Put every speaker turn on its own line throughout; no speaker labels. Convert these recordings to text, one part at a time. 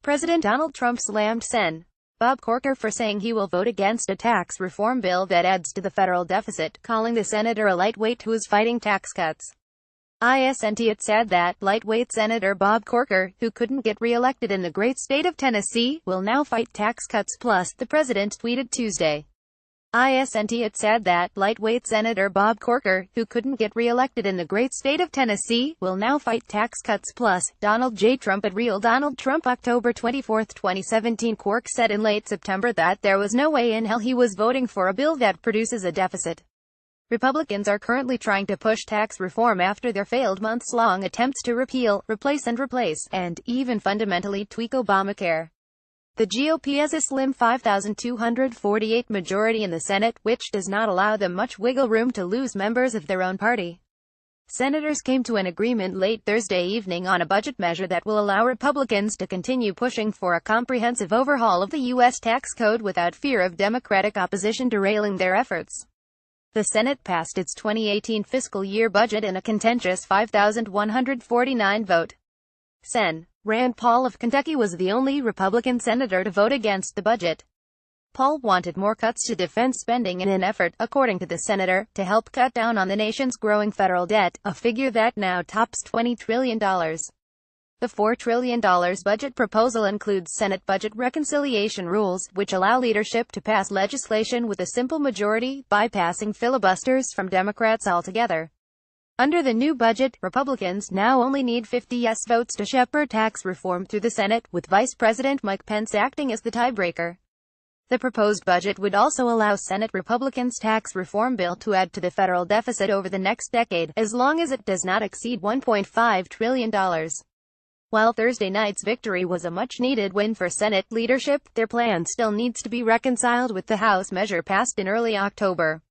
President Donald Trump slammed Sen. Bob Corker for saying he will vote against a tax reform bill that adds to the federal deficit, calling the senator a lightweight who is fighting tax cuts. It said that lightweight Senator Bob Corker, who couldn't get re-elected in the great state of Tennessee, will now fight tax cuts plus, the president tweeted Tuesday. It said that lightweight Senator Bob Corker, who couldn't get re-elected in the great state of Tennessee, will now fight tax cuts plus, Donald J. Trump at Real Donald Trump October 24, 2017. Corker said in late September that there was no way in hell he was voting for a bill that produces a deficit. Republicans are currently trying to push tax reform after their failed months-long attempts to repeal, replace, and even fundamentally tweak Obamacare. The GOP has a slim 5,248 majority in the Senate, which does not allow them much wiggle room to lose members of their own party. Senators came to an agreement late Thursday evening on a budget measure that will allow Republicans to continue pushing for a comprehensive overhaul of the U.S. tax code without fear of Democratic opposition derailing their efforts. The Senate passed its 2018 fiscal year budget in a contentious 5,149 vote. Sen. Rand Paul of Kentucky was the only Republican senator to vote against the budget. Paul wanted more cuts to defense spending in an effort, according to the senator, to help cut down on the nation's growing federal debt, a figure that now tops $20 trillion. The $4 trillion budget proposal includes Senate budget reconciliation rules, which allow leadership to pass legislation with a simple majority, bypassing filibusters from Democrats altogether. Under the new budget, Republicans now only need 50 yes votes to shepherd tax reform through the Senate, with Vice President Mike Pence acting as the tiebreaker. The proposed budget would also allow Senate Republicans' tax reform bill to add to the federal deficit over the next decade, as long as it does not exceed $1.5 trillion. While Thursday night's victory was a much-needed win for Senate leadership, their plan still needs to be reconciled with the House measure passed in early October.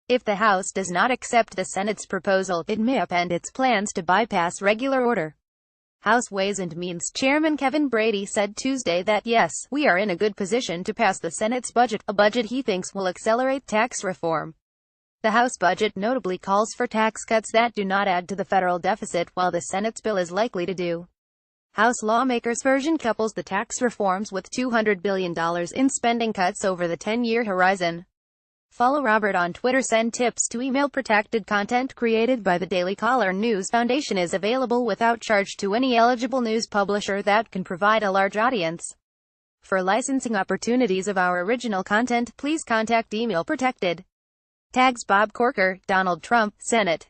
If the House does not accept the Senate's proposal, it may upend its plans to bypass regular order. House Ways and Means Chairman Kevin Brady said Tuesday that yes, we are in a good position to pass the Senate's budget, a budget he thinks will accelerate tax reform. The House budget notably calls for tax cuts that do not add to the federal deficit, while the Senate's bill is likely to do. House lawmakers' version couples the tax reforms with $200 billion in spending cuts over the 10-year horizon. Follow Robert on Twitter. Send tips to email. Protected content created by the Daily Caller News Foundation is available without charge to any eligible news publisher that can provide a large audience. For licensing opportunities of our original content, please contact Email Protected. Tags Bob Corker, Donald Trump, Senate.